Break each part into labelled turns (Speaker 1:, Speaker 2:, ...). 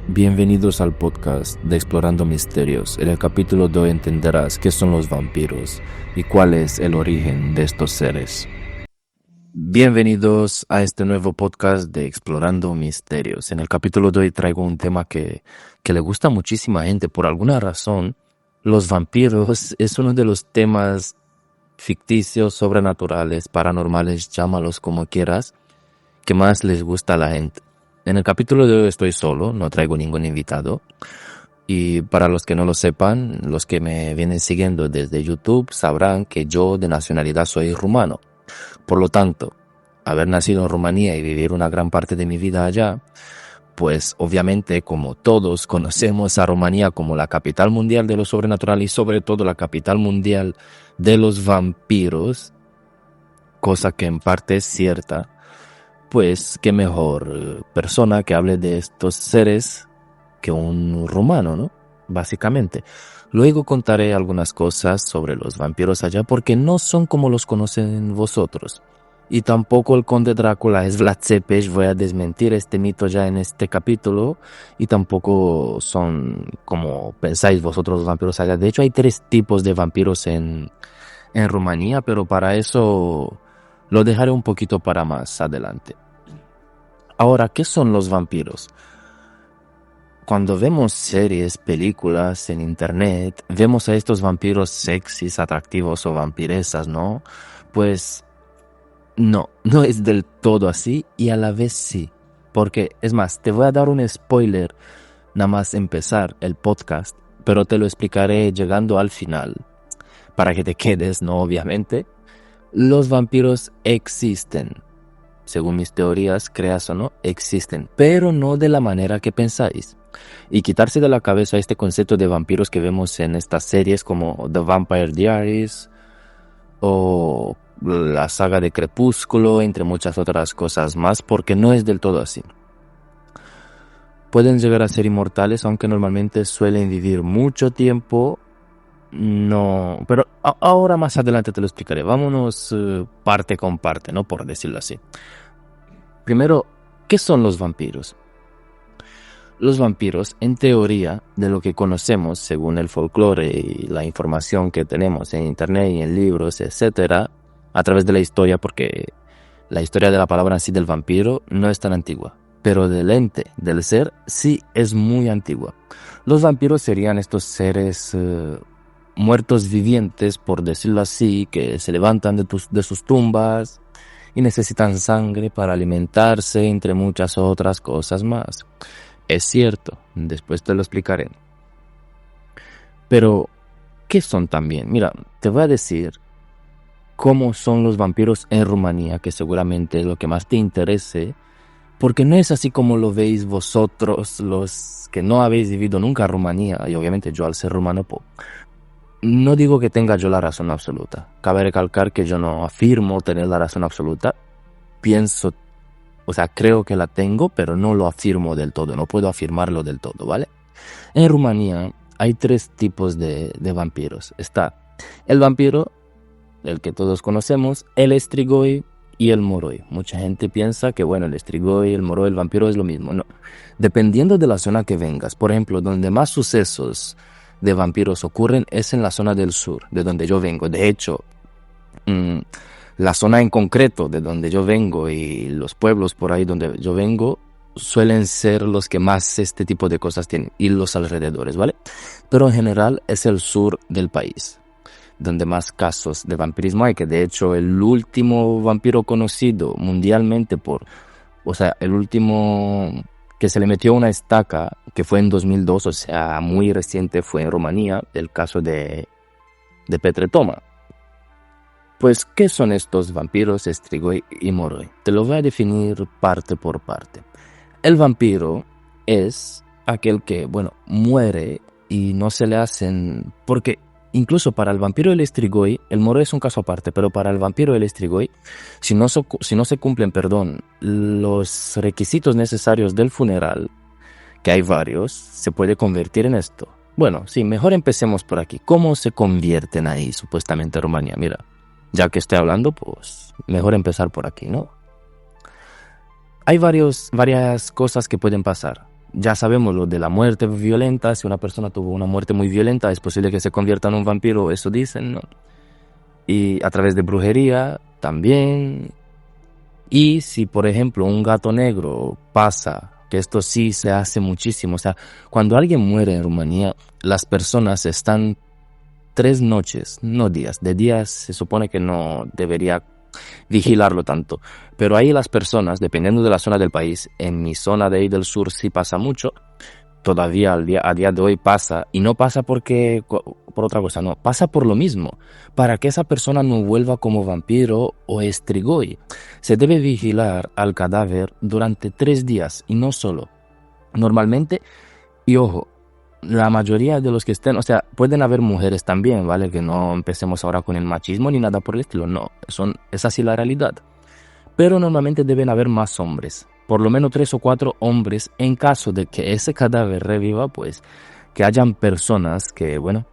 Speaker 1: Bienvenidos al podcast de Explorando Misterios. En el capítulo de hoy entenderás qué son los vampiros y cuál es el origen de estos seres. Bienvenidos a este nuevo podcast de Explorando Misterios. En el capítulo de hoy traigo un tema que le gusta a muchísima gente. Por alguna razón, los vampiros es uno de los temas ficticios, sobrenaturales, paranormales, llámalos como quieras, que más les gusta a la gente. En el capítulo de hoy estoy solo, no traigo ningún invitado. Y para los que no lo sepan, los que me vienen siguiendo desde YouTube sabrán que yo de nacionalidad soy rumano. Por lo tanto, haber nacido en Rumanía y vivir una gran parte de mi vida allá, pues obviamente como todos conocemos a Rumanía como la capital mundial de lo sobrenatural y sobre todo la capital mundial de los vampiros, cosa que en parte es cierta, pues qué mejor persona que hable de estos seres que un rumano, ¿no? Básicamente. Luego contaré algunas cosas sobre los vampiros allá porque no son como los conocen vosotros. Y tampoco el conde Drácula es Vlad Tepes, voy a desmentir este mito ya en este capítulo. Y tampoco son como pensáis vosotros los vampiros allá. De hecho hay 3 tipos de vampiros en Rumanía, pero para eso lo dejaré un poquito para más adelante. Ahora, ¿qué son los vampiros? Cuando vemos series, películas en internet, vemos a estos vampiros sexys, atractivos o vampiresas, ¿no? Pues no es del todo así y a la vez sí. Porque, es más, te voy a dar un spoiler nada más empezar el podcast, pero te lo explicaré llegando al final, para que te quedes, ¿no? Obviamente. Los vampiros existen. Según mis teorías, creas o no, existen, pero no de la manera que pensáis. Y quitarse de la cabeza este concepto de vampiros que vemos en estas series como The Vampire Diaries o la saga de Crepúsculo, entre muchas otras cosas más, porque no es del todo así. Pueden llegar a ser inmortales, aunque normalmente suelen vivir mucho tiempo. No, pero ahora más adelante te lo explicaré. Vámonos parte con parte, ¿no? Por decirlo así. Primero, ¿qué son los vampiros? Los vampiros, en teoría, de lo que conocemos, según el folclore y la información que tenemos en internet y en libros, etcétera, a través de la historia, porque la historia de la palabra en sí del vampiro no es tan antigua, pero del ente, del ser, sí es muy antigua. Los vampiros serían estos seres muertos vivientes, por decirlo así, que se levantan de sus tumbas y necesitan sangre para alimentarse, entre muchas otras cosas más. Es cierto, después te lo explicaré. Pero, ¿qué son también? Mira, te voy a decir cómo son los vampiros en Rumanía, que seguramente es lo que más te interese, porque no es así como lo veis vosotros, los que no habéis vivido nunca en Rumanía, y obviamente yo al ser rumano, no digo que tenga yo la razón absoluta. Cabe recalcar que yo no afirmo tener la razón absoluta. Pienso, creo que la tengo, pero no lo afirmo del todo. No puedo afirmarlo del todo, ¿vale? En Rumanía hay 3 tipos de vampiros. Está el vampiro, el que todos conocemos, el strigoi y el moroi. Mucha gente piensa que, bueno, el strigoi, el moroi, el vampiro es lo mismo. No. Dependiendo de la zona que vengas. Por ejemplo, donde más sucesos de vampiros ocurren es en la zona del sur, de donde yo vengo. De hecho, la zona en concreto de donde yo vengo y los pueblos por ahí donde yo vengo suelen ser los que más este tipo de cosas tienen y los alrededores, ¿vale? Pero en general es el sur del país donde más casos de vampirismo hay, que de hecho el último vampiro conocido mundialmente el último que se le metió una estaca, que fue en 2002, o sea, muy reciente, fue en Rumanía, el caso de Petre Toma. Pues, ¿qué son estos vampiros, strigoi y moroi? Te lo voy a definir parte por parte. El vampiro es aquel que, muere y no se le hacen... Porque incluso para el vampiro y el strigoi, el moroi es un caso aparte, pero para el vampiro y el strigoi, si no se cumplen, los requisitos necesarios del funeral, que hay varios, se puede convertir en esto. Bueno, sí, mejor empecemos por aquí. ¿Cómo se convierten ahí, supuestamente, en Rumanía? Mira, ya que estoy hablando, pues mejor empezar por aquí, ¿no? Hay varias cosas que pueden pasar. ya sabemos lo de la muerte violenta. Si una persona tuvo una muerte muy violenta, es posible que se convierta en un vampiro, eso dicen, ¿no? Y a través de brujería también. Y si, por ejemplo, un gato negro pasa, que esto sí se hace muchísimo, o sea, cuando alguien muere en Rumanía, las personas están 3 noches, no días. De días se supone que no debería vigilarlo tanto. Pero ahí las personas, dependiendo de la zona del país, en mi zona de ahí del sur sí pasa mucho, todavía a día de hoy pasa, y no pasa porque por otra cosa, no, pasa por lo mismo, para que esa persona no vuelva como vampiro o strigoi. Se debe vigilar al cadáver durante 3 días, y no solo. Normalmente, y ojo, la mayoría de los que estén, o sea, pueden haber mujeres también, ¿vale? Que no empecemos ahora con el machismo ni nada por el estilo, no, es así la realidad. Pero normalmente deben haber más hombres, por lo menos 3 o 4 hombres, en caso de que ese cadáver reviva, pues que hayan personas que, bueno,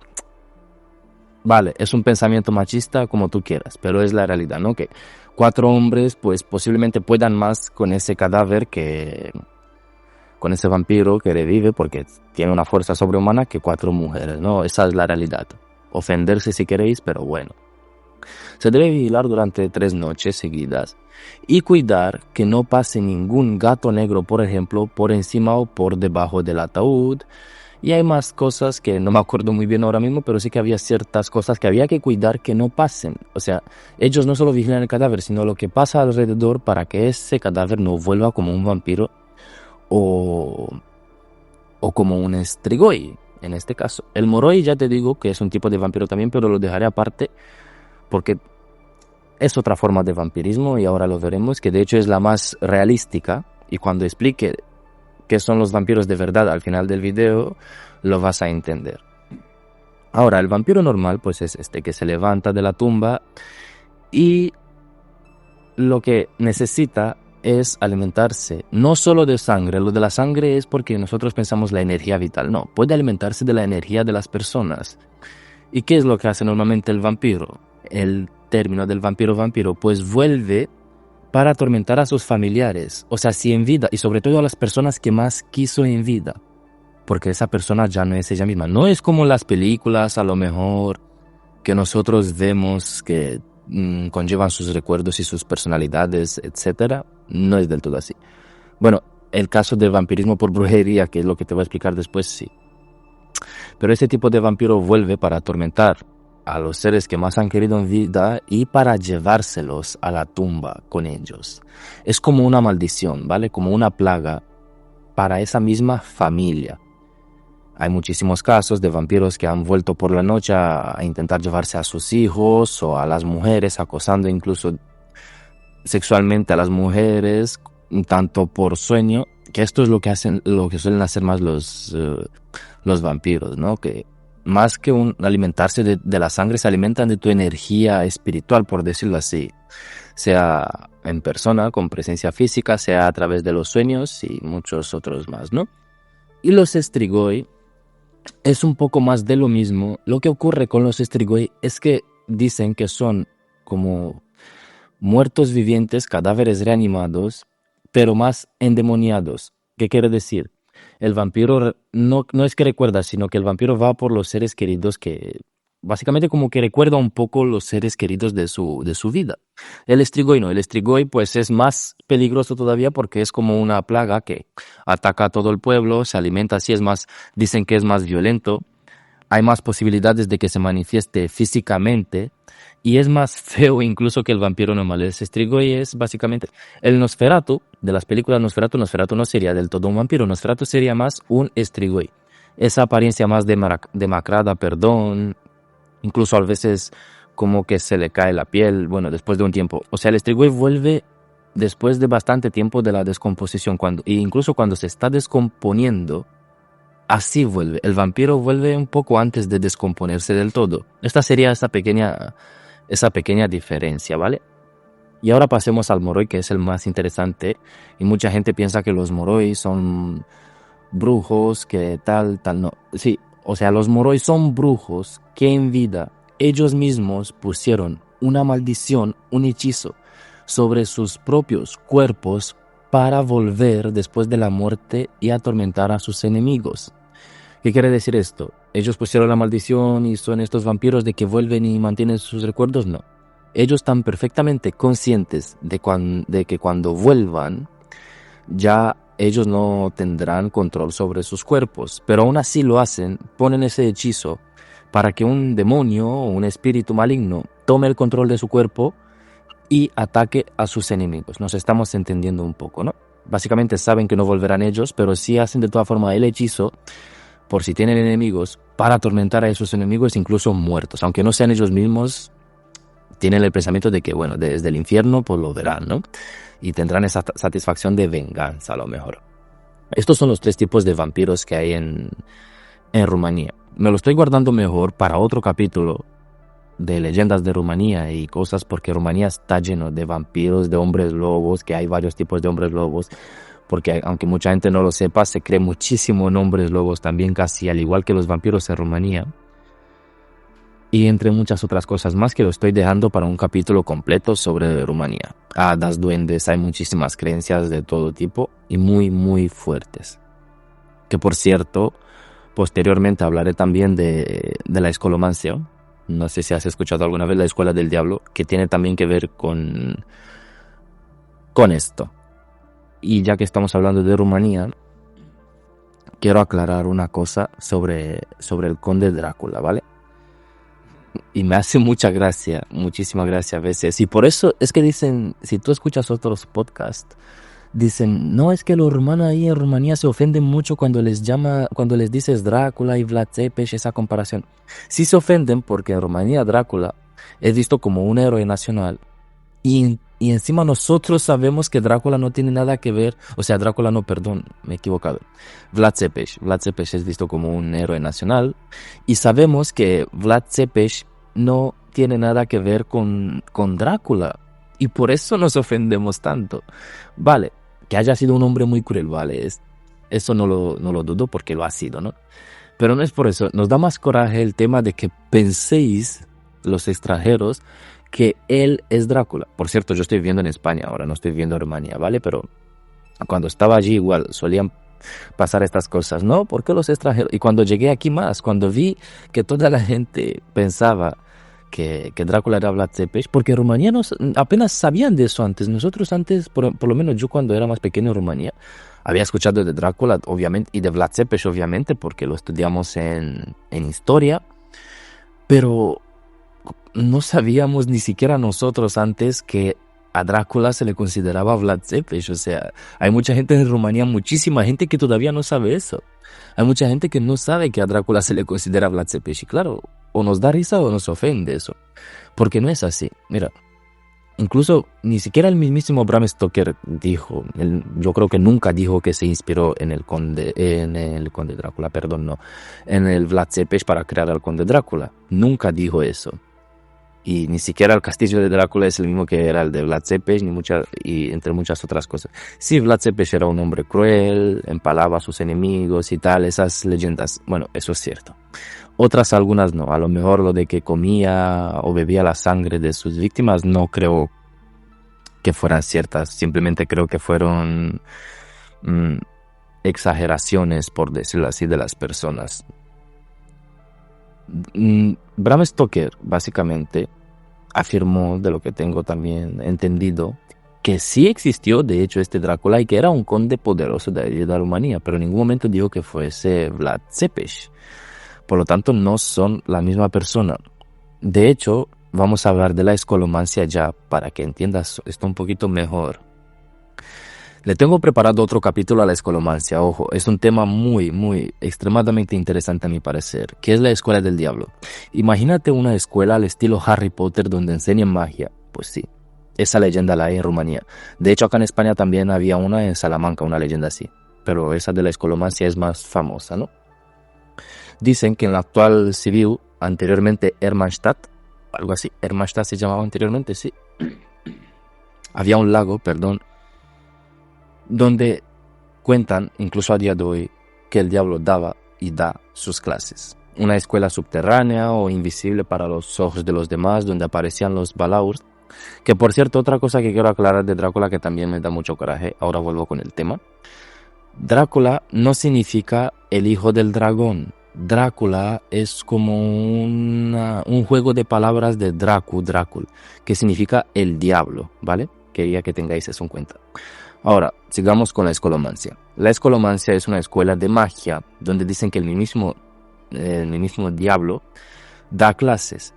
Speaker 1: vale, es un pensamiento machista como tú quieras, pero es la realidad, ¿no? Que 4 hombres, pues posiblemente puedan más con ese cadáver que con ese vampiro que revive porque tiene una fuerza sobrehumana que 4 mujeres, ¿no? Esa es la realidad. Ofenderse si queréis, pero bueno. Se debe vigilar durante 3 noches seguidas y cuidar que no pase ningún gato negro, por ejemplo, por encima o por debajo del ataúd. Y hay más cosas que no me acuerdo muy bien ahora mismo, pero sí que había ciertas cosas que había que cuidar que no pasen. O sea, ellos no solo vigilan el cadáver, sino lo que pasa alrededor para que ese cadáver no vuelva como un vampiro o, o como un strigoi, en este caso. El moroi ya te digo que es un tipo de vampiro también, pero lo dejaré aparte porque es otra forma de vampirismo y ahora lo veremos, que de hecho es la más realística, y cuando explique qué son los vampiros de verdad al final del video, lo vas a entender. Ahora, el vampiro normal pues es este que se levanta de la tumba y lo que necesita es alimentarse no solo de sangre. Lo de la sangre es porque nosotros pensamos la energía vital, no, puede alimentarse de la energía de las personas. ¿Y qué es lo que hace normalmente el vampiro? El término del vampiro, pues vuelve para atormentar a sus familiares, o sea, si en vida, y sobre todo a las personas que más quiso en vida, porque esa persona ya no es ella misma. No es como las películas, a lo mejor, que nosotros vemos que conllevan sus recuerdos y sus personalidades, etcétera. No es del todo así. Bueno, el caso del vampirismo por brujería, que es lo que te voy a explicar después, sí. Pero ese tipo de vampiro vuelve para atormentar a los seres que más han querido en vida y para llevárselos a la tumba con ellos. Es como una maldición, ¿vale? Como una plaga para esa misma familia. Hay muchísimos casos de vampiros que han vuelto por la noche a intentar llevarse a sus hijos o a las mujeres, acosando incluso sexualmente a las mujeres, tanto por sueño, que esto es lo que hacen, lo que suelen hacer más los vampiros, ¿no? Que más que alimentarse de la sangre, se alimentan de tu energía espiritual, por decirlo así, sea en persona, con presencia física, sea a través de los sueños y muchos otros más, ¿no? Y los strigoi es un poco más de lo mismo. Lo que ocurre con los strigoi es que dicen que son como muertos vivientes, cadáveres reanimados, pero más endemoniados. ¿Qué quiere decir? El vampiro no es que recuerda, sino que el vampiro va por los seres queridos que, básicamente como que recuerda un poco los seres queridos de su vida. El strigoi no, el strigoi pues es más peligroso todavía porque es como una plaga que ataca a todo el pueblo, se alimenta así, dicen que es más violento, hay más posibilidades de que se manifieste físicamente y es más feo incluso que el vampiro normal. El strigoi es básicamente el Nosferatu, de las películas Nosferatu no sería del todo un vampiro, Nosferatu sería más un strigoi. Esa apariencia más demacrada, perdón, incluso a veces como que se le cae la piel, bueno, después de un tiempo. O sea, el strigoi vuelve después de bastante tiempo de la descomposición, e incluso cuando se está descomponiendo, así vuelve. El vampiro vuelve un poco antes de descomponerse del todo. Esta sería esa pequeña diferencia, ¿vale? Y ahora pasemos al moroi, que es el más interesante. Y mucha gente piensa que los moroi son brujos, que tal, no. Sí, o sea, los moroi son brujos que en vida ellos mismos pusieron una maldición, un hechizo sobre sus propios cuerpos para volver después de la muerte y atormentar a sus enemigos. ¿Qué quiere decir esto? ¿Ellos pusieron la maldición y son estos vampiros de que vuelven y mantienen sus recuerdos? No. Ellos están perfectamente conscientes de que cuando vuelvan, ya ellos no tendrán control sobre sus cuerpos, pero aún así lo hacen, ponen ese hechizo para que un demonio o un espíritu maligno tome el control de su cuerpo y ataque a sus enemigos. Nos estamos entendiendo un poco, ¿no? Básicamente saben que no volverán ellos, pero sí hacen de todas formas el hechizo por si tienen enemigos para atormentar a esos enemigos, incluso muertos. Aunque no sean ellos mismos, tienen el pensamiento de que, bueno, desde el infierno pues lo verán, ¿no? Y tendrán esa satisfacción de venganza a lo mejor. Estos son los 3 tipos de vampiros que hay en Rumanía. Me lo estoy guardando mejor para otro capítulo de leyendas de Rumanía y cosas, porque Rumanía está lleno de vampiros, de hombres lobos, que hay varios tipos de hombres lobos, porque aunque mucha gente no lo sepa, se cree muchísimo en hombres lobos también, casi al igual que los vampiros en Rumanía. Y entre muchas otras cosas más que lo estoy dejando para un capítulo completo sobre Rumanía. Hadas, duendes, hay muchísimas creencias de todo tipo y muy, muy fuertes. Que por cierto, posteriormente hablaré también de la escolomancia. No sé si has escuchado alguna vez la escuela del diablo, que tiene también que ver con esto. Y ya que estamos hablando de Rumanía, quiero aclarar una cosa sobre el conde Drácula, ¿vale? Y me hace mucha gracia, muchísima gracia a veces. Y por eso es que dicen, si tú escuchas otros podcasts, dicen, no, es que los rumanos ahí en Rumanía se ofenden mucho cuando les dices Drácula y Vlad Tepes, esa comparación. Sí se ofenden porque en Rumanía Drácula es visto como un héroe nacional. Y encima nosotros sabemos que Drácula no tiene nada que ver, o sea, Drácula no, perdón, me he equivocado. Vlad Tepes es visto como un héroe nacional y sabemos que Vlad Tepes no tiene nada que ver con Drácula y por eso nos ofendemos tanto. Vale, que haya sido un hombre muy cruel, vale, eso no lo dudo porque lo ha sido, ¿no? Pero no es por eso, nos da más coraje el tema de que penséis, los extranjeros, que él es Drácula. Por cierto, yo estoy viviendo en España ahora, no estoy viviendo en Rumanía, ¿vale? Pero cuando estaba allí igual solían pasar estas cosas, ¿no? ¿Por qué los extranjeros? Y cuando llegué aquí más, cuando vi que toda la gente pensaba que Drácula era Vlad Tepes, porque rumaníanos apenas sabían de eso antes. Nosotros antes, por lo menos yo cuando era más pequeño en Rumanía, había escuchado de Drácula, obviamente, y de Vlad Tepes, obviamente, porque lo estudiamos en historia, pero no sabíamos ni siquiera nosotros antes que a Drácula se le consideraba Vlad Tepes. O sea, hay mucha gente en Rumanía, muchísima gente que todavía no sabe eso. Hay mucha gente que no sabe que a Drácula se le considera Vlad Tepes. Y claro, o nos da risa o nos ofende eso. Porque no es así. Mira, incluso ni siquiera el mismísimo Bram Stoker dijo, yo creo que nunca dijo que se inspiró en el conde Drácula, perdón, no, en el Vlad Tepes para crear al conde Drácula. Nunca dijo eso. Y ni siquiera el castillo de Drácula es el mismo que era el de Vlad Tepes, y entre muchas otras cosas. Sí, Vlad Tepes era un hombre cruel, empalaba a sus enemigos y tal, esas leyendas, bueno, eso es cierto. Otras algunas no, a lo mejor lo de que comía o bebía la sangre de sus víctimas no creo que fueran ciertas, simplemente creo que fueron exageraciones, por decirlo así, de las personas. Bram Stoker básicamente afirmó, de lo que tengo también entendido, que sí existió de hecho este Drácula y que era un conde poderoso de la Rumanía, pero en ningún momento dijo que fuese Vlad Tepes. Por lo tanto no son la misma persona. De hecho, vamos a hablar de la escolomancia ya para que entiendas esto un poquito mejor. Le tengo preparado otro capítulo a la escolomancia, ojo, es un tema muy, extremadamente interesante a mi parecer, que es la escuela del diablo. Imagínate una escuela al estilo Harry Potter donde enseñan magia. Pues sí, esa leyenda la hay en Rumanía. De hecho, acá en España también había una en Salamanca, una leyenda así, pero esa de la escolomancia es más famosa, ¿no? Dicen que en la actual Sibiu, anteriormente Hermannstadt, algo así, Hermannstadt se llamaba anteriormente, sí. Había un lago, perdón, donde cuentan, incluso a día de hoy, que el diablo daba y da sus clases. Una escuela subterránea o invisible para los ojos de los demás, donde aparecían los balaurs, Que por cierto, otra cosa que quiero aclarar de Drácula que también me da mucho coraje, ahora vuelvo con el tema. Drácula no significa el hijo del dragón. Drácula es como un juego de palabras de Drácul, que significa el diablo, ¿vale? Quería que tengáis eso en cuenta. Ahora, sigamos con la escolomancia. La escolomancia es una escuela de magia donde dicen que el mismo diablo da clases.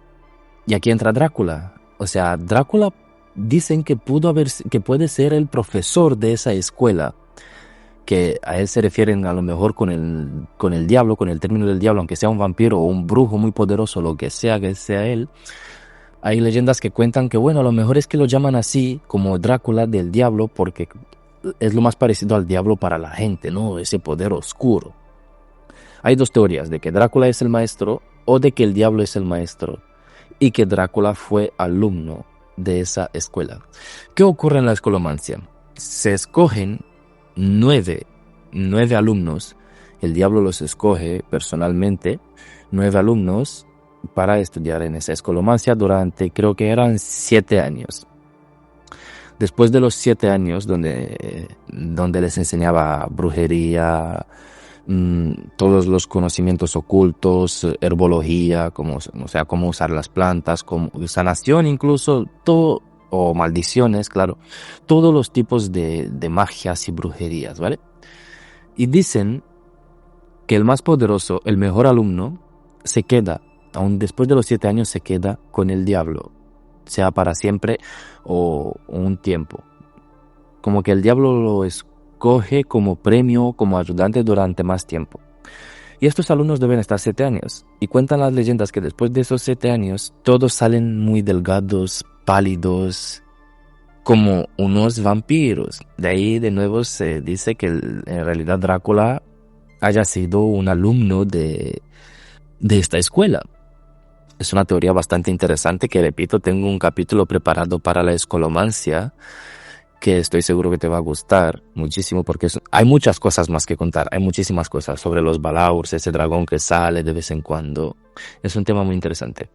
Speaker 1: Y aquí entra Drácula. O sea, Drácula dicen que puede ser el profesor de esa escuela, que a él se refieren a lo mejor con el diablo, con el término del diablo, aunque sea un vampiro o un brujo muy poderoso, lo que sea él. Hay leyendas que cuentan que, bueno, a lo mejor es que lo llaman así, como Drácula del diablo, porque es lo más parecido al diablo para la gente, ¿no? Ese poder oscuro. Hay dos teorías, de que Drácula es el maestro o de que el diablo es el maestro, y que Drácula fue alumno de esa escuela. ¿Qué ocurre en la escolomancia? Se escogen nueve alumnos, el diablo los escoge personalmente, 9 alumnos para estudiar en esa escolomancia durante, creo que eran 7 años. Después de los 7 años, donde les enseñaba brujería, todos los conocimientos ocultos, herbología, cómo usar las plantas, sanación incluso, todo, o maldiciones, claro, todos los tipos de magias y brujerías, ¿vale? Y dicen que el más poderoso, el mejor alumno, se queda, aún después de los 7 años, se queda con el diablo, sea para siempre o un tiempo. Como que el diablo lo escoge como premio, como ayudante durante más tiempo. Y estos alumnos deben estar 7 años. Y cuentan las leyendas que después de esos 7 años, todos salen muy delgados, pálidos, como unos vampiros. De ahí de nuevo se dice que en realidad Drácula haya sido un alumno de esta escuela. Es una teoría bastante interesante que, repito, tengo un capítulo preparado para la escolomancia que estoy seguro que te va a gustar muchísimo, porque hay muchas cosas más que contar. Hay muchísimas cosas sobre los Balaurs, ese dragón que sale de vez en cuando. Es un tema muy interesante.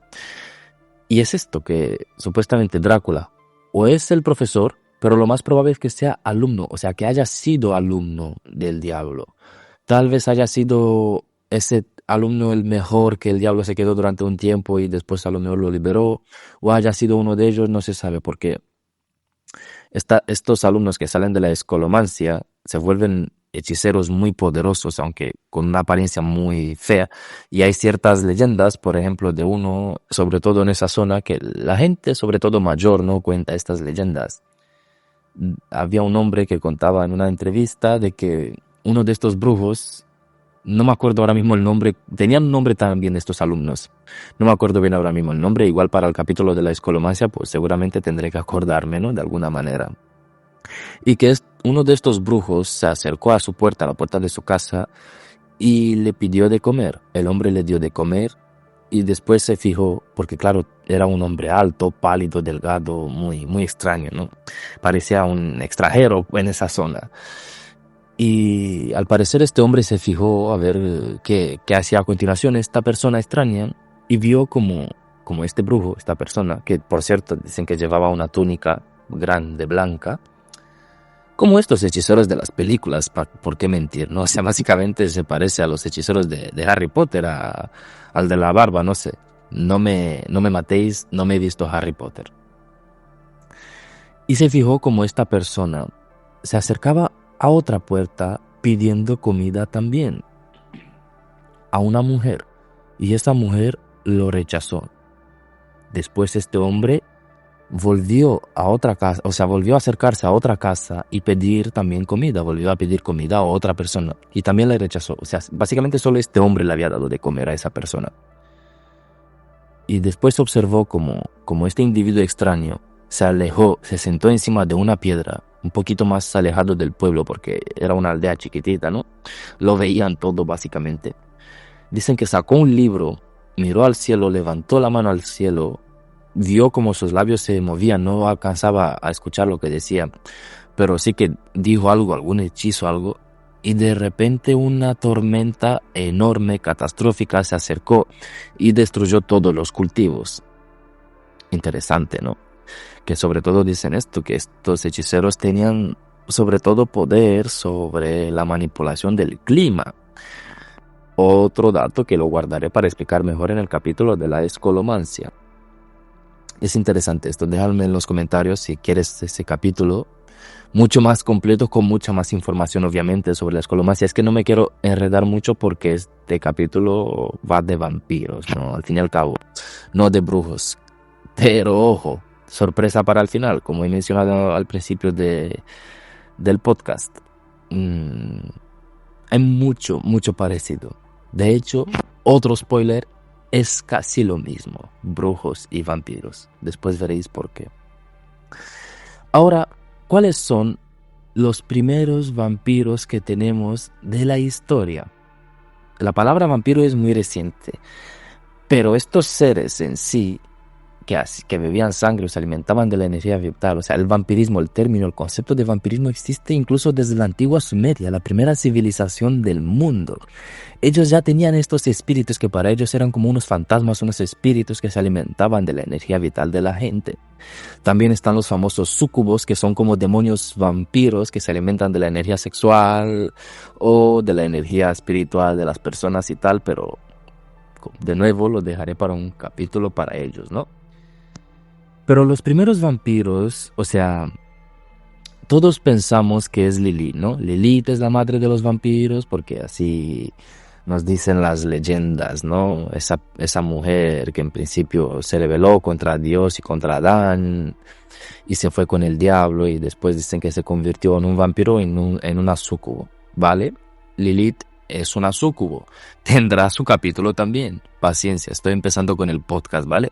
Speaker 1: Y es esto, que supuestamente Drácula o es el profesor, pero lo más probable es que sea alumno, o sea, que haya sido alumno del diablo. Tal vez haya sido ese alumno el mejor, que el diablo se quedó durante un tiempo y después a lo mejor lo liberó, o haya sido uno de ellos, no se sabe, porque estos alumnos que salen de la escolomancia se vuelven hechiceros muy poderosos, aunque con una apariencia muy fea. Y hay ciertas leyendas, por ejemplo, de uno, sobre todo en esa zona, que la gente, sobre todo mayor, no cuenta estas leyendas. Había un hombre que contaba en una entrevista de que uno de estos brujos, no me acuerdo ahora mismo el nombre, tenían un nombre también estos alumnos, no me acuerdo bien ahora mismo el nombre, igual para el capítulo de la escolomancia pues seguramente tendré que acordarme, ¿no? De alguna manera. Y que uno de estos brujos se acercó a su puerta, a la puerta de su casa, y le pidió de comer. El hombre le dio de comer y después se fijó, porque claro, era un hombre alto, pálido, delgado, muy, muy extraño, ¿no? Parecía un extranjero en esa zona. Y al parecer este hombre se fijó a ver qué hacía a continuación esta persona extraña, y vio como este brujo, esta persona, que por cierto dicen que llevaba una túnica grande, blanca, como estos hechiceros de las películas, ¿por qué mentir? ¿No? O sea, básicamente se parece a los hechiceros de Harry Potter, al de la barba, no sé. No me matéis, no me he visto Harry Potter. Y se fijó como esta persona se acercaba a otra puerta pidiendo comida también a una mujer, y esa mujer lo rechazó. Después este hombre volvió a otra casa, o sea, volvió a acercarse a otra casa y pedir también comida, volvió a pedir comida a otra persona y también la rechazó. O sea, básicamente solo este hombre le había dado de comer a esa persona. Y después observó como este individuo extraño se alejó, se sentó encima de una piedra, un poquito más alejado del pueblo porque era una aldea chiquitita, ¿no? Lo veían todo básicamente. Dicen que sacó un libro, miró al cielo, levantó la mano al cielo, vio como sus labios se movían, no alcanzaba a escuchar lo que decía, pero sí que dijo algo, algún hechizo, algo, y de repente una tormenta enorme, catastrófica, se acercó y destruyó todos los cultivos. Interesante, ¿no? que sobre todo dicen esto, que estos hechiceros tenían sobre todo poder sobre la manipulación del clima. Otro dato que lo guardaré para explicar mejor en el capítulo de la escolomancia. Es interesante esto, déjame en los comentarios si quieres ese capítulo mucho más completo, con mucha más información obviamente sobre la escolomancia. Es que no me quiero enredar mucho porque este capítulo va de vampiros, ¿no? Al fin y al cabo, no de brujos. Pero ojo, sorpresa para el final, como he mencionado al principio del podcast. Hay mucho parecido. De hecho, otro spoiler, es casi lo mismo, brujos y vampiros. Después veréis por qué. Ahora, ¿cuáles son los primeros vampiros que tenemos de la historia? La palabra vampiro es muy reciente, pero estos seres en sí, que bebían sangre o se alimentaban de la energía vital, o sea, el vampirismo, el término, el concepto de vampirismo existe incluso desde la antigua Sumeria, la primera civilización del mundo. Ellos ya tenían estos espíritus que para ellos eran como unos fantasmas, unos espíritus que se alimentaban de la energía vital de la gente. También están los famosos súcubos, que son como demonios vampiros que se alimentan de la energía sexual o de la energía espiritual de las personas y tal, pero de nuevo lo dejaré para un capítulo para ellos, ¿no? Pero los primeros vampiros, o sea, todos pensamos que es Lilith, ¿no? Lilith es la madre de los vampiros porque así nos dicen las leyendas, ¿no? Esa mujer que en principio se rebeló contra Dios y contra Adán y se fue con el diablo y después dicen que se convirtió en un vampiro, en una súcubo, ¿vale? Lilith es una súcubo. Tendrá su capítulo también. Paciencia, estoy empezando con el podcast, ¿vale?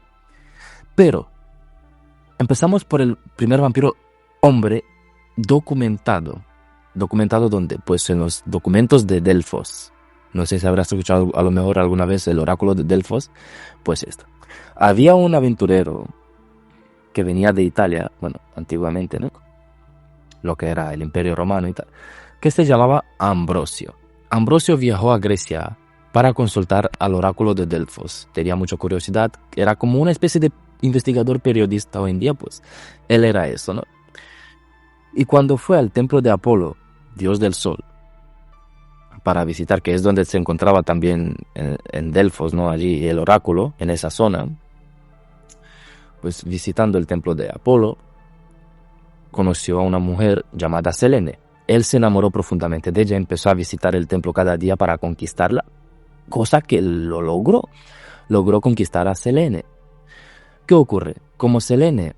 Speaker 1: Pero empezamos por el primer vampiro hombre documentado. ¿Documentado dónde? Pues en los documentos de Delfos. No sé si habrás escuchado a lo mejor alguna vez el oráculo de Delfos. Pues esto. Había un aventurero que venía de Italia, bueno, antiguamente, ¿no? Lo que era el Imperio Romano y tal, que se llamaba Ambrosio. Ambrosio viajó a Grecia para consultar al oráculo de Delfos. Tenía mucha curiosidad, era como una especie de investigador periodista hoy en día, pues él era eso, ¿no? Y cuando fue al templo de Apolo, dios del sol, para visitar, que es donde se encontraba también en Delfos, ¿no? Allí el oráculo, en esa zona, pues visitando el templo de Apolo, conoció a una mujer llamada Selene. Él se enamoró profundamente de ella, empezó a visitar el templo cada día para conquistarla, cosa que lo logró. Logró conquistar a Selene. ¿Qué ocurre? Como Selene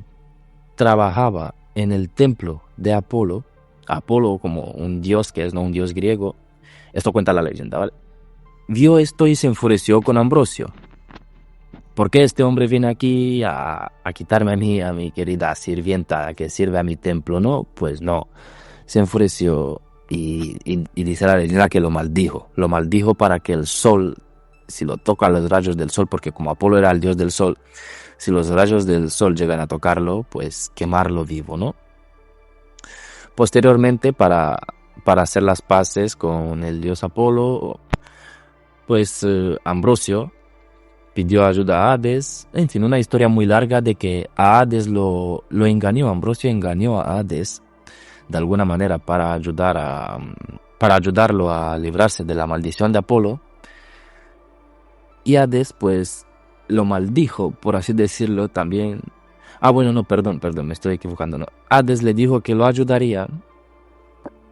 Speaker 1: trabajaba en el templo de Apolo, Apolo como un dios que es, no un dios griego, esto cuenta la leyenda, ¿vale? Vio esto y se enfureció con Ambrosio. ¿Por qué este hombre viene aquí a quitarme a mi querida sirvienta que sirve a mi templo? No, pues no. Se enfureció y dice la leyenda que lo maldijo. Lo maldijo para que el sol, si lo toca los rayos del sol, porque como Apolo era el dios del sol, si los rayos del sol llegan a tocarlo, pues quemarlo vivo, ¿no? Posteriormente, para hacer las paces con el dios Apolo, pues Ambrosio pidió ayuda a Hades. En fin, una historia muy larga de que a Hades lo engañó. Ambrosio engañó a Hades de alguna manera para ayudarlo a librarse de la maldición de Apolo. Y Hades pues lo maldijo, por así decirlo, también. Bueno, no, perdón, me estoy equivocando, no. Hades le dijo que lo ayudaría.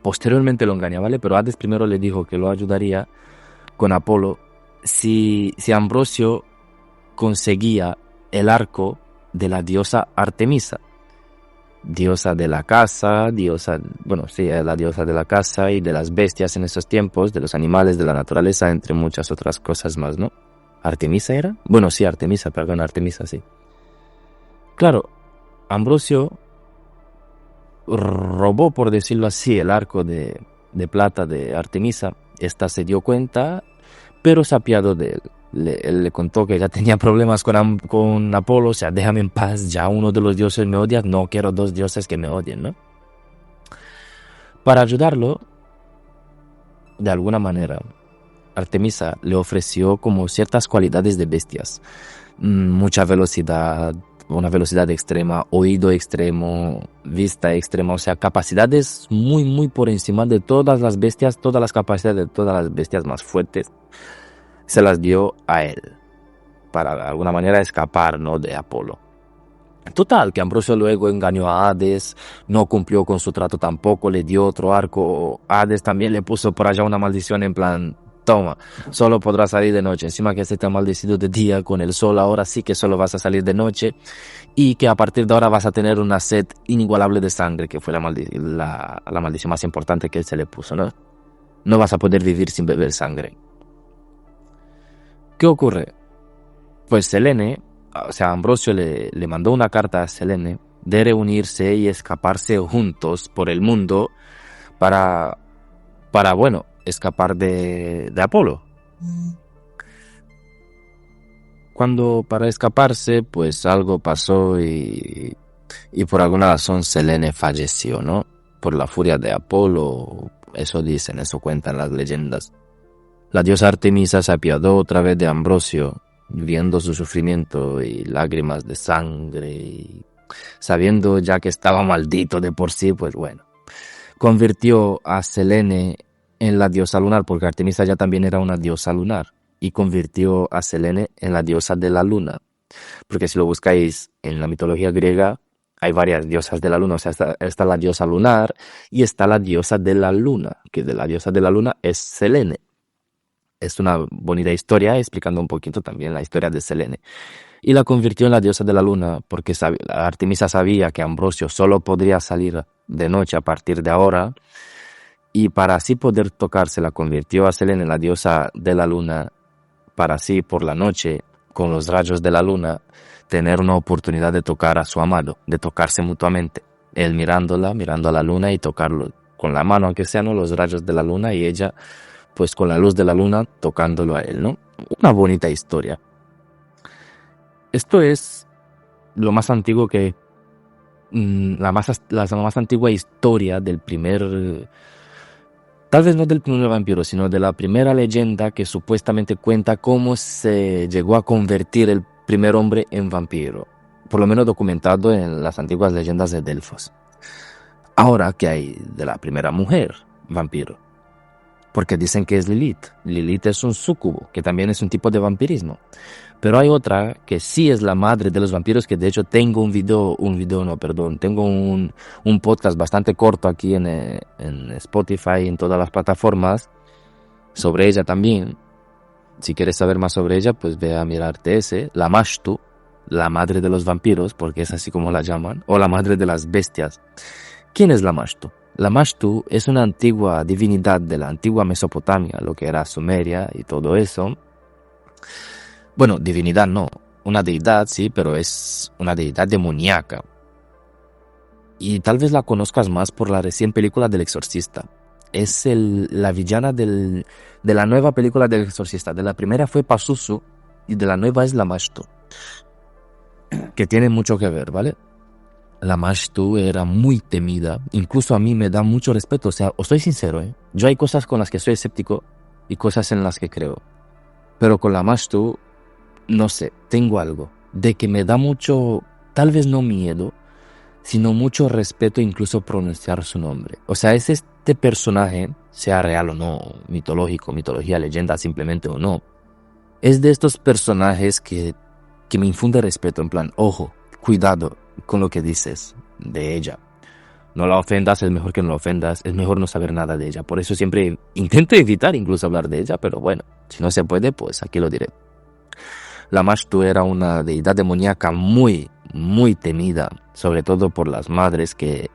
Speaker 1: Posteriormente lo engaña, ¿vale? Pero Hades primero le dijo que lo ayudaría con Apolo si Ambrosio conseguía el arco de la diosa Artemisa, diosa de la caza, la diosa de la caza y de las bestias en esos tiempos, de los animales, de la naturaleza, entre muchas otras cosas más, ¿no? ¿Artemisa era? Bueno, sí, Artemisa, sí. Claro, Ambrosio robó, por decirlo así, el arco de plata de Artemisa. Esta se dio cuenta, pero se apiadó de él. Él le contó que ya tenía problemas con Apolo, o sea, déjame en paz, ya uno de los dioses me odia, no quiero dos dioses que me odien, ¿no? Para ayudarlo, de alguna manera, Artemisa le ofreció como ciertas cualidades de bestias, mucha velocidad, una velocidad extrema, oído extremo, vista extrema, o sea, capacidades muy, muy por encima de todas las bestias, todas las capacidades de todas las bestias más fuertes, se las dio a él, para de alguna manera escapar, ¿no?, de Apolo. Total, que Ambrosio luego engañó a Hades, no cumplió con su trato tampoco, le dio otro arco, Hades también le puso por allá una maldición en plan, toma, solo podrás salir de noche, encima que se te ha maldecido de día con el sol, ahora sí que solo vas a salir de noche, y que a partir de ahora vas a tener una sed inigualable de sangre, que fue la maldición más importante que él se le puso, ¿no? No vas a poder vivir sin beber sangre. ¿Qué ocurre? Pues Selene, o sea, Ambrosio le mandó una carta a Selene de reunirse y escaparse juntos por el mundo para bueno, escapar de Apolo. Cuando para escaparse, pues algo pasó y por alguna razón Selene falleció, ¿no? Por la furia de Apolo, eso dicen, eso cuentan las leyendas. La diosa Artemisa se apiadó otra vez de Ambrosio, viendo su sufrimiento y lágrimas de sangre, y sabiendo ya que estaba maldito de por sí, pues bueno, convirtió a Selene en la diosa lunar, porque Artemisa ya también era una diosa lunar, y convirtió a Selene en la diosa de la luna, porque si lo buscáis en la mitología griega, hay varias diosas de la luna, o sea, está la diosa lunar y está la diosa de la luna, que de la diosa de la luna es Selene. Es una bonita historia explicando un poquito también la historia de Selene. Y la convirtió en la diosa de la luna porque Artemisa sabía que Ambrosio solo podría salir de noche a partir de ahora, y para así poder tocarse la convirtió a Selene en la diosa de la luna, para así por la noche, con los rayos de la luna, tener una oportunidad de tocar a su amado, de tocarse mutuamente. Él mirando a la luna y tocarlo con la mano, aunque sean los rayos de la luna, y ella pues con la luz de la luna tocándolo a él, ¿no? Una bonita historia. Esto es lo más antiguo que... la más antigua historia del primer... Tal vez no del primer vampiro, sino de la primera leyenda que supuestamente cuenta cómo se llegó a convertir el primer hombre en vampiro. Por lo menos documentado en las antiguas leyendas de Delfos. Ahora, ¿qué hay de la primera mujer vampiro? Porque dicen que es Lilith. Lilith es un súcubo, que también es un tipo de vampirismo. Pero hay otra que sí es la madre de los vampiros, que de hecho tengo tengo un podcast bastante corto aquí en Spotify y en todas las plataformas sobre ella también. Si quieres saber más sobre ella, pues ve a mirarte ese, la Mashtu, la madre de los vampiros, porque es así como la llaman, o la madre de las bestias. ¿Quién es la Mashtu? La Mashtu es una antigua divinidad de la antigua Mesopotamia, lo que era Sumeria y todo eso. Bueno, divinidad no, una deidad sí, pero es una deidad demoníaca. Y tal vez la conozcas más por la recién película del Exorcista. Es la villana de la nueva película del Exorcista. De la primera fue Pazuzu y de la nueva es la Mashtu, que tiene mucho que ver, ¿vale? La Mashtu era muy temida, incluso a mí me da mucho respeto, o sea, os soy sincero, yo hay cosas con las que soy escéptico y cosas en las que creo, pero con la Mashtu, no sé, tengo algo, de que me da mucho, tal vez no miedo, sino mucho respeto incluso pronunciar su nombre. O sea, es este personaje, sea real o no, mitológico, mitología, leyenda simplemente o no, es de estos personajes que me infunde respeto, en plan, ojo, cuidado con lo que dices de ella. No la ofendas, es mejor que no la ofendas, es mejor no saber nada de ella. Por eso siempre intento evitar incluso hablar de ella, pero bueno, si no se puede, pues aquí lo diré. La Mashtu era una deidad demoníaca muy, muy temida, sobre todo por las madres que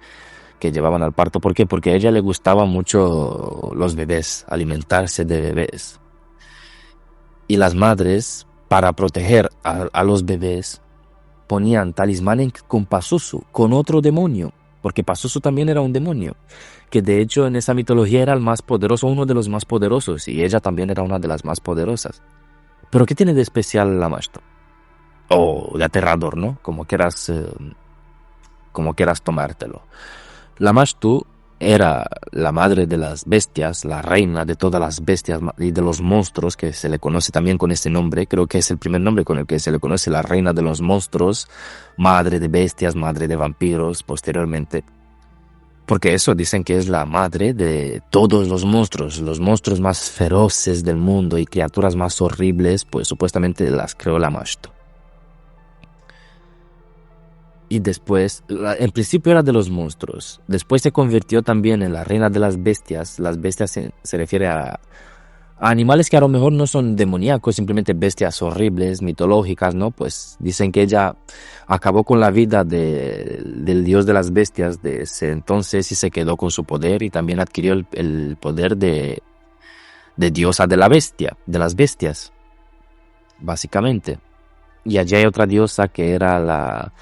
Speaker 1: llevaban al parto. ¿Por qué? Porque a ella le gustaban mucho los bebés, alimentarse de bebés. Y las madres, para proteger a los bebés, ponían talismanes con Pazuzu, con otro demonio, porque Pazuzu también era un demonio, que de hecho en esa mitología era el más poderoso, uno de los más poderosos, y ella también era una de las más poderosas. ¿Pero qué tiene de especial la Mashtu? O de aterrador, ¿no? Como quieras tomártelo. La Mashtu era la madre de las bestias, la reina de todas las bestias y de los monstruos, que se le conoce también con ese nombre. Creo que es el primer nombre con el que se le conoce, la reina de los monstruos, madre de bestias, madre de vampiros posteriormente. Porque eso dicen que es la madre de todos los monstruos más feroces del mundo y criaturas más horribles, pues supuestamente las creó Lamashtu. Y después, en principio era de los monstruos, después se convirtió también en la reina de las bestias. Las bestias se refiere a animales que a lo mejor no son demoníacos, simplemente bestias horribles, mitológicas, ¿no? Pues dicen que ella acabó con la vida del dios de las bestias de ese entonces y se quedó con su poder, y también adquirió el poder de diosa de la bestia, de las bestias, básicamente. Y allí hay otra diosa que era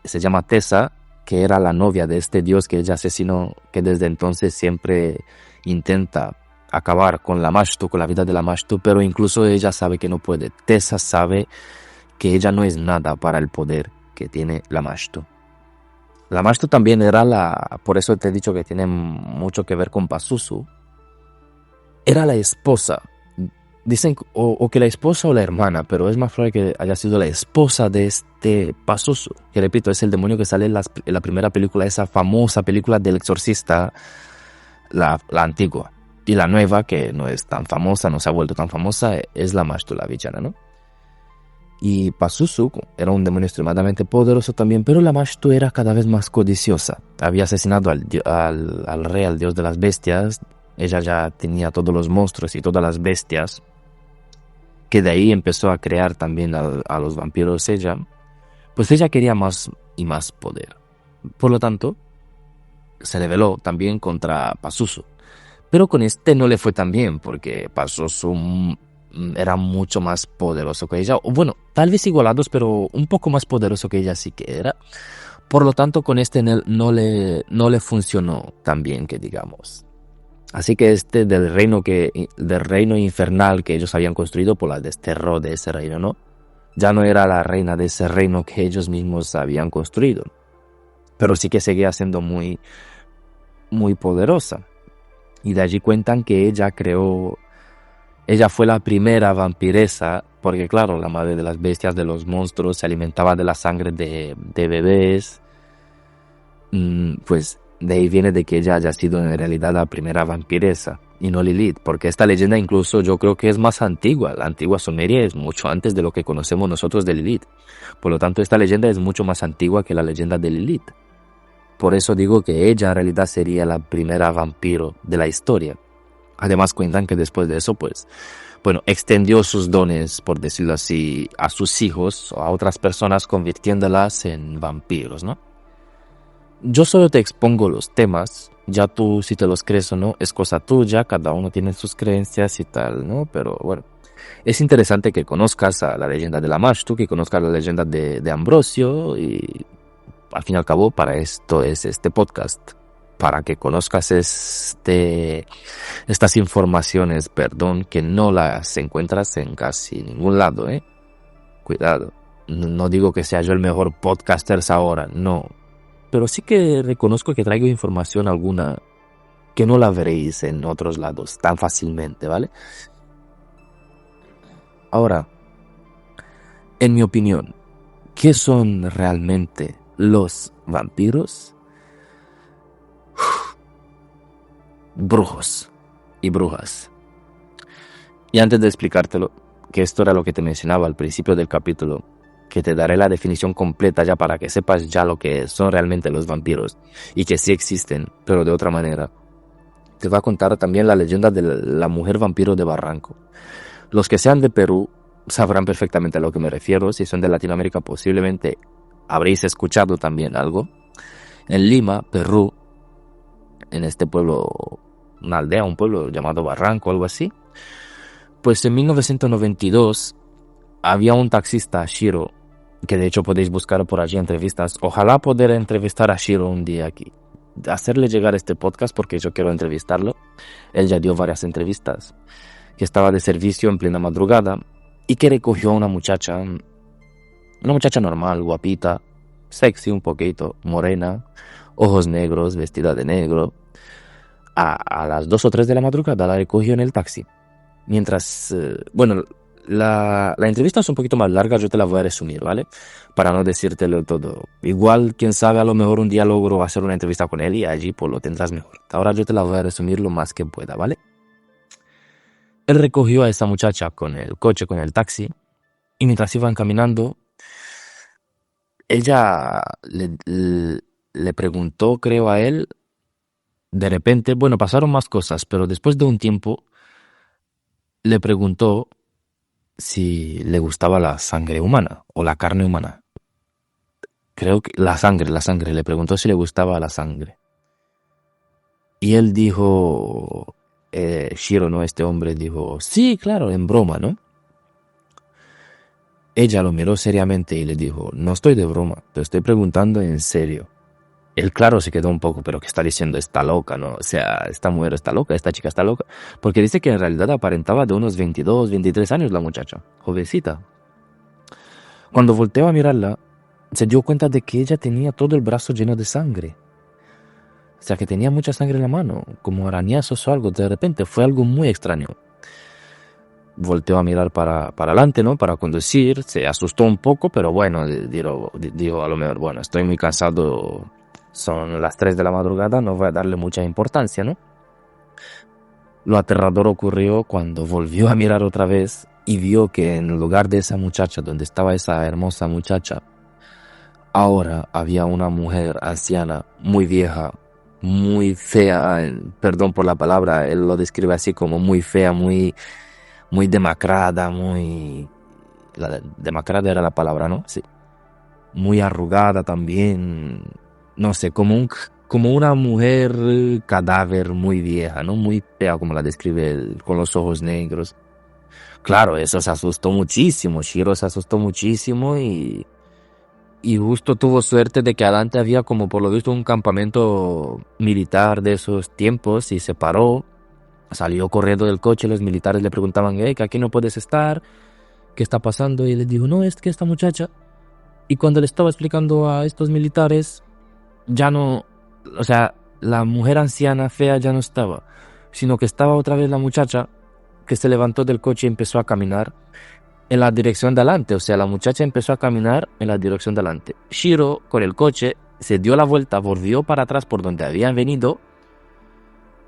Speaker 1: se llama Tesa, que era la novia de este dios que ella asesinó, que desde entonces siempre intenta acabar con Lamashtu, con la vida de Lamashtu, pero incluso ella sabe que no puede. Tesa sabe que ella no es nada para el poder que tiene Lamashtu. Lamashtu también era por eso te he dicho que tiene mucho que ver con Pazuzu, era la esposa. Dicen o que la esposa o la hermana, pero es más probable que haya sido la esposa de este Pazuzu, que repito, es el demonio que sale en la primera película, esa famosa película del exorcista, la antigua. Y la nueva, que no es tan famosa, no se ha vuelto tan famosa, es Lamashtu, la villana, ¿no? Y Pazuzu era un demonio extremadamente poderoso también, pero Lamashtu era cada vez más codiciosa. Había asesinado al rey, al dios de las bestias. Ella ya tenía todos los monstruos y todas las bestias, que de ahí empezó a crear también a los vampiros ella. Pues ella quería más y más poder. Por lo tanto, se rebeló también contra Pazuzu. Pero con este no le fue tan bien, porque Pazuzu era mucho más poderoso que ella. O bueno, tal vez igualados, pero un poco más poderoso que ella sí que era. Por lo tanto, con este no le funcionó tan bien, que digamos. Así que del reino infernal que ellos habían construido, pues la desterró de ese reino, ¿no? Ya no era la reina de ese reino que ellos mismos habían construido. Pero sí que seguía siendo muy, muy poderosa. Y de allí cuentan que ella fue la primera vampiresa, porque claro, la madre de las bestias, de los monstruos, se alimentaba de la sangre de bebés. Pues de ahí viene de que ella haya sido en realidad la primera vampiresa y no Lilith, porque esta leyenda incluso yo creo que es más antigua. La antigua Sumeria es mucho antes de lo que conocemos nosotros de Lilith. Por lo tanto, esta leyenda es mucho más antigua que la leyenda de Lilith. Por eso digo que ella en realidad sería la primera vampiro de la historia. Además cuentan que después de eso, pues, bueno, extendió sus dones, por decirlo así, a sus hijos o a otras personas, convirtiéndolas en vampiros, ¿no? Yo solo te expongo los temas, ya tú si te los crees o no, es cosa tuya, cada uno tiene sus creencias y tal, ¿no? Pero bueno, es interesante que conozcas a la leyenda de Lamashtu, que conozcas la leyenda de Ambrosio, y al fin y al cabo para esto es este podcast, para que conozcas estas informaciones, perdón, que no las encuentras en casi ningún lado, ¿eh? Cuidado, no digo que sea yo el mejor podcaster ahora, no. Pero sí que reconozco que traigo información alguna que no la veréis en otros lados tan fácilmente, ¿vale? Ahora, en mi opinión, ¿qué son realmente los vampiros? Brujos y brujas. Y antes de explicártelo, que esto era lo que te mencionaba al principio del capítulo, que te daré la definición completa ya para que sepas ya lo que son realmente los vampiros y que sí existen, pero de otra manera. Te voy a contar también la leyenda de la mujer vampiro de Barranco. Los que sean de Perú sabrán perfectamente a lo que me refiero. Si son de Latinoamérica, posiblemente habréis escuchado también algo. En Lima, Perú, en este pueblo, una aldea, un pueblo llamado Barranco, algo así, pues en 1992 había un taxista, Shiro, que de hecho podéis buscar por allí entrevistas. Ojalá poder entrevistar a Shiro un día aquí, hacerle llegar este podcast porque yo quiero entrevistarlo. Él ya dio varias entrevistas, que estaba de servicio en plena madrugada y que recogió a una muchacha normal, guapita, sexy un poquito, morena, ojos negros, vestida de negro. A las 2 o 3 de la madrugada la recogió en el taxi. Mientras, bueno, la entrevista es un poquito más larga, yo te la voy a resumir, ¿vale? Para no decírtelo todo. Igual, quién sabe, a lo mejor un día logro hacer una entrevista con él y allí pues lo tendrás mejor. Ahora yo te la voy a resumir lo más que pueda, ¿vale? Él recogió a esa muchacha con el coche, con el taxi, y mientras iban caminando, ella le preguntó, creo, a él, de repente, bueno, pasaron más cosas, pero después de un tiempo le preguntó si le gustaba la sangre humana o la carne humana. Creo que la sangre, le preguntó si le gustaba la sangre. Y él dijo, Shiro, ¿no? Este hombre dijo, sí, claro, en broma, ¿no? Ella lo miró seriamente y le dijo, no estoy de broma, te estoy preguntando en serio. Él, claro, se quedó un poco, pero ¿qué está diciendo? Está loca, ¿no? O sea, esta mujer está loca, esta chica está loca. Porque dice que en realidad aparentaba de unos 22, 23 años la muchacha, jovencita. Cuando volteó a mirarla, se dio cuenta de que ella tenía todo el brazo lleno de sangre. O sea, que tenía mucha sangre en la mano, como arañazos o algo. De repente fue algo muy extraño. Volteó a mirar para adelante, ¿no? Para conducir. Se asustó un poco, pero bueno, digo a lo mejor, bueno, estoy muy cansado. Son las 3 de la madrugada, no voy a darle mucha importancia, ¿no? Lo aterrador ocurrió cuando volvió a mirar otra vez y vio que en lugar de esa muchacha, donde estaba esa hermosa muchacha, ahora había una mujer anciana, muy vieja, muy fea, perdón por la palabra, él lo describe así como muy fea, muy demacrada, demacrada era la palabra, ¿no? Sí. Muy arrugada también, no sé, como una mujer cadáver muy vieja, ¿no? Muy fea como la describe él, con los ojos negros. Claro, eso se asustó muchísimo, Shiro se asustó muchísimo y justo tuvo suerte de que adelante había como por lo visto un campamento militar de esos tiempos y se paró, salió corriendo del coche, los militares le preguntaban, hey, que aquí no puedes estar, ¿qué está pasando? Y le dijo, no, es que esta muchacha. Y cuando le estaba explicando a estos militares, ya no, o sea, la mujer anciana fea ya no estaba, sino que estaba otra vez la muchacha que se levantó del coche y empezó a caminar en la dirección de adelante. O sea, la muchacha empezó a caminar en la dirección de adelante. Shiro, con el coche, se dio la vuelta, volvió para atrás por donde habían venido.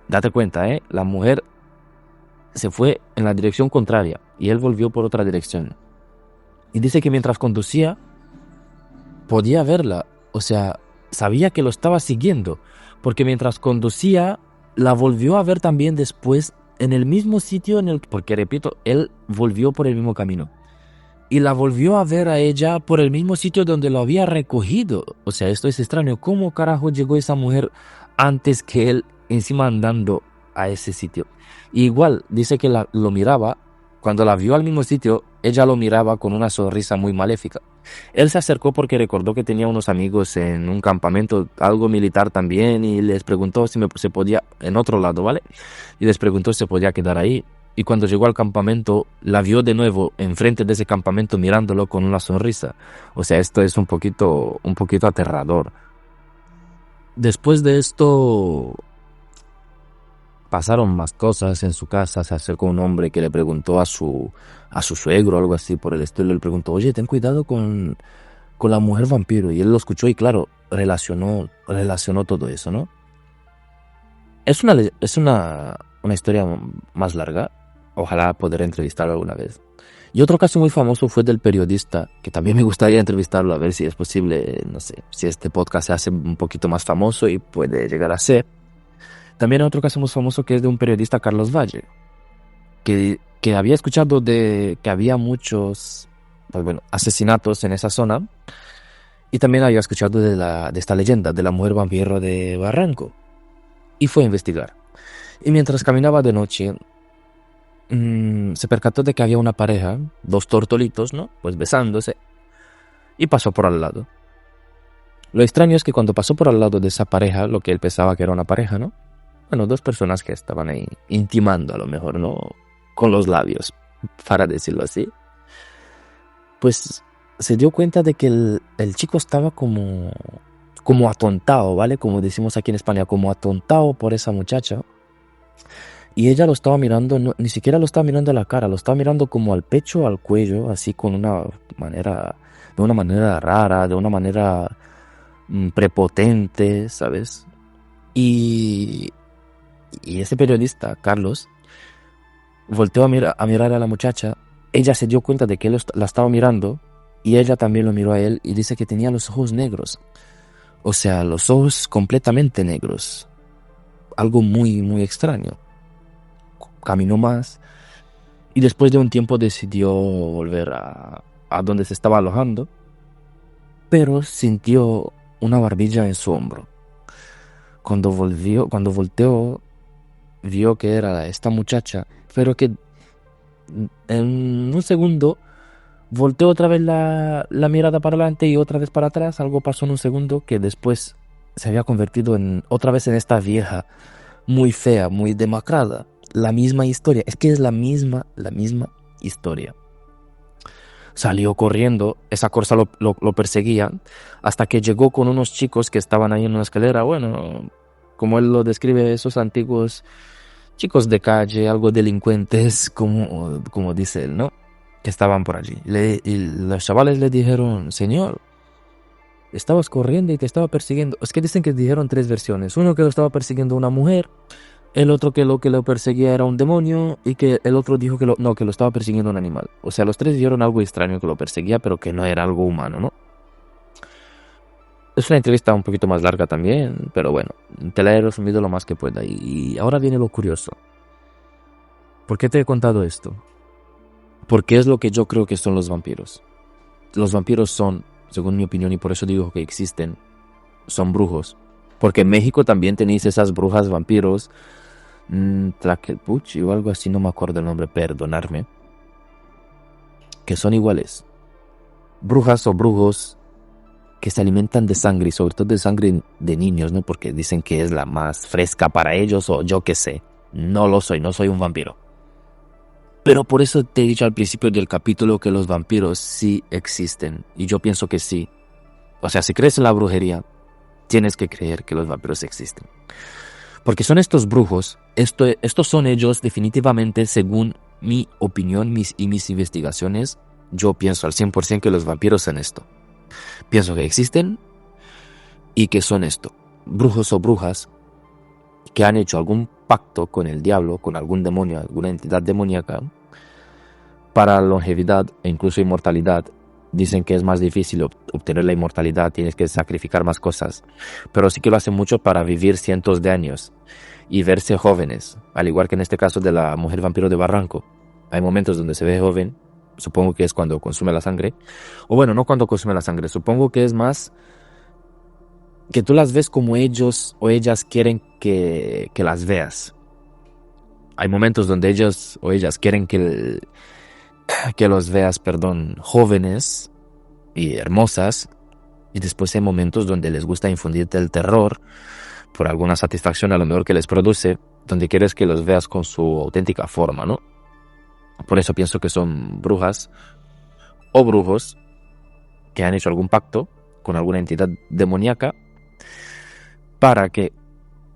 Speaker 1: Date cuenta, la mujer se fue en la dirección contraria y él volvió por otra dirección. Y dice que mientras conducía, podía verla. O sea, sabía que lo estaba siguiendo, porque mientras conducía, la volvió a ver también después en el mismo sitio porque repito, él volvió por el mismo camino. Y la volvió a ver a ella por el mismo sitio donde lo había recogido. O sea, esto es extraño. ¿Cómo carajo llegó esa mujer antes que él encima andando a ese sitio? Y igual, dice que lo miraba. Cuando la vio al mismo sitio, ella lo miraba con una sonrisa muy maléfica. Él se acercó porque recordó que tenía unos amigos en un campamento, algo militar también, y les preguntó si se podía, en otro lado, ¿vale? Y les preguntó si se podía quedar ahí. Y cuando llegó al campamento, la vio de nuevo enfrente de ese campamento mirándolo con una sonrisa. O sea, esto es un poquito aterrador. Después de esto, pasaron más cosas en su casa. Se acercó un hombre que le preguntó a su suegro o algo así por el estilo. Le preguntó, oye, ten cuidado con la mujer vampiro. Y él lo escuchó y claro, relacionó todo eso, ¿no? Es una historia más larga. Ojalá poder entrevistarlo alguna vez. Y otro caso muy famoso fue del periodista, que también me gustaría entrevistarlo a ver si es posible, no sé, si este podcast se hace un poquito más famoso y puede llegar a ser. También hay otro caso muy famoso que es de un periodista, Carlos Valle, que había escuchado de que había muchos, pues bueno, asesinatos en esa zona. Y también había escuchado de esta leyenda de la mujer vampiro de Barranco. Y fue a investigar. Y mientras caminaba de noche, se percató de que había una pareja, dos tortolitos, ¿no? Pues besándose. Y pasó por al lado. Lo extraño es que cuando pasó por al lado de esa pareja, lo que él pensaba que era una pareja, ¿no? Bueno, dos personas que estaban ahí intimando a lo mejor, ¿no? Con los labios, para decirlo así. Pues se dio cuenta de que el chico estaba como como atontado, ¿vale? Como decimos aquí en España, como atontado por esa muchacha. Y ella lo estaba mirando, ni siquiera lo estaba mirando a la cara, lo estaba mirando como al pecho, al cuello, así de una manera rara, de una manera prepotente, ¿sabes? Y, y ese periodista, Carlos, volteó a mirar a la muchacha. Ella se dio cuenta de que él la estaba mirando y ella también lo miró a él y dice que tenía los ojos negros. O sea, los ojos completamente negros. Algo muy, muy extraño. Caminó más y después de un tiempo decidió volver a donde se estaba alojando, pero sintió una barbilla en su hombro. Cuando volteó, vio que era esta muchacha, pero que en un segundo volteó otra vez la mirada para adelante y otra vez para atrás. Algo pasó en un segundo que después se había convertido otra vez en esta vieja, muy fea, muy demacrada. La misma historia, es que es la misma historia. Salió corriendo, esa corza lo perseguía, hasta que llegó con unos chicos que estaban ahí en una escalera. Bueno, como él lo describe, esos antiguos chicos de calle, algo delincuentes, como dice él, ¿no? Que estaban por allí. Y los chavales le dijeron: señor, estabas corriendo y te estaba persiguiendo. Es que dicen que dijeron tres versiones. Uno, que lo estaba persiguiendo una mujer. El otro, que lo perseguía era un demonio. Y que el otro dijo que que lo estaba persiguiendo un animal. O sea, los tres dijeron algo extraño que lo perseguía, pero que no era algo humano, ¿no? Es una entrevista un poquito más larga también, pero bueno, te la he resumido lo más que pueda. Y ahora viene lo curioso. ¿Por qué te he contado esto? Porque es lo que yo creo que son los vampiros. Los vampiros son, según mi opinión, y por eso digo que existen, son brujos. Porque en México también tenéis esas brujas vampiros, Tlaquelpuchi o algo así, no me acuerdo el nombre, perdonarme, que son iguales. Brujas o brujos que se alimentan de sangre, y sobre todo de sangre de niños, ¿no? Porque dicen que es la más fresca para ellos, o yo qué sé. No lo soy, no soy un vampiro. Pero por eso te he dicho al principio del capítulo que los vampiros sí existen. Y yo pienso que sí. O sea, si crees en la brujería, tienes que creer que los vampiros existen. Porque son estos brujos, estos son ellos definitivamente, según mi opinión mis investigaciones. Yo pienso al 100% que los vampiros son esto. Pienso que existen y que son esto. Brujos o brujas que han hecho algún pacto con el diablo, con algún demonio, alguna entidad demoníaca, para longevidad e incluso inmortalidad. Dicen que es más difícil obtener la inmortalidad, tienes que sacrificar más cosas, pero sí que lo hacen mucho para vivir cientos de años y verse jóvenes, al igual que en este caso de la mujer vampiro de Barranco. Hay momentos donde se ve joven, supongo que es cuando consume la sangre, o bueno, no cuando consume la sangre, supongo que es más que tú las ves como ellos o ellas quieren que las veas. Hay momentos donde ellos o ellas quieren que los veas, perdón, jóvenes y hermosas, y después hay momentos donde les gusta infundirte el terror por alguna satisfacción a lo mejor que les produce, donde quieres que los veas con su auténtica forma, ¿no? Por eso pienso que son brujas o brujos que han hecho algún pacto con alguna entidad demoníaca para que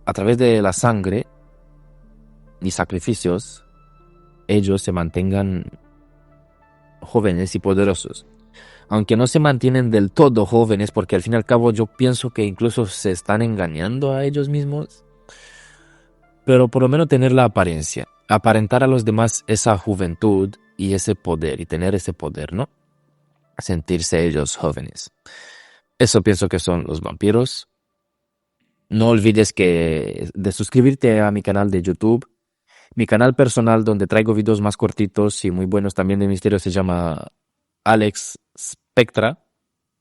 Speaker 1: a través de la sangre y sacrificios ellos se mantengan jóvenes y poderosos. Aunque no se mantienen del todo jóvenes, porque al fin y al cabo yo pienso que incluso se están engañando a ellos mismos, pero por lo menos tener la apariencia, aparentar a los demás esa juventud y ese poder, y tener ese poder, ¿no? Sentirse ellos jóvenes. Eso pienso que son los vampiros. No olvides de suscribirte a mi canal de YouTube. Mi canal personal, donde traigo videos más cortitos y muy buenos también de misterio, se llama Alex Spectra.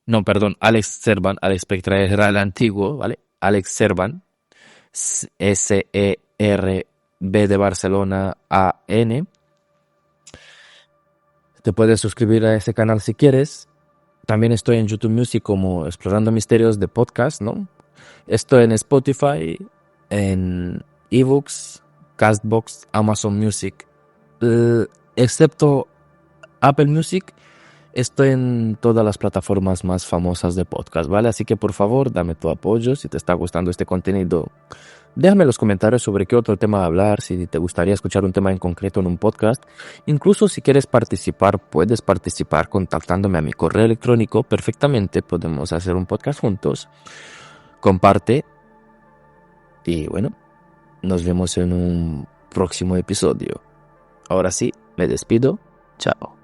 Speaker 1: No, perdón, Alex Servan. Alex Spectra era el antiguo, ¿vale? Alex Servan. Serb de Barcelona AN. Te puedes suscribir a ese canal si quieres. También estoy en YouTube Music como Explorando Misterios de Podcast, ¿no? Estoy en Spotify, en eBooks, Castbox, Amazon Music. Excepto Apple Music, Estoy en todas las plataformas más famosas de podcast, ¿vale? Así que por favor, dame tu apoyo. Si te está gustando este contenido, déjame en los comentarios sobre qué otro tema hablar, si te gustaría escuchar un tema en concreto en un podcast. Incluso si quieres participar, puedes participar contactándome a mi correo electrónico. Perfectamente podemos hacer un podcast juntos. Comparte y bueno, nos vemos en un próximo episodio. Ahora sí, me despido. Chao.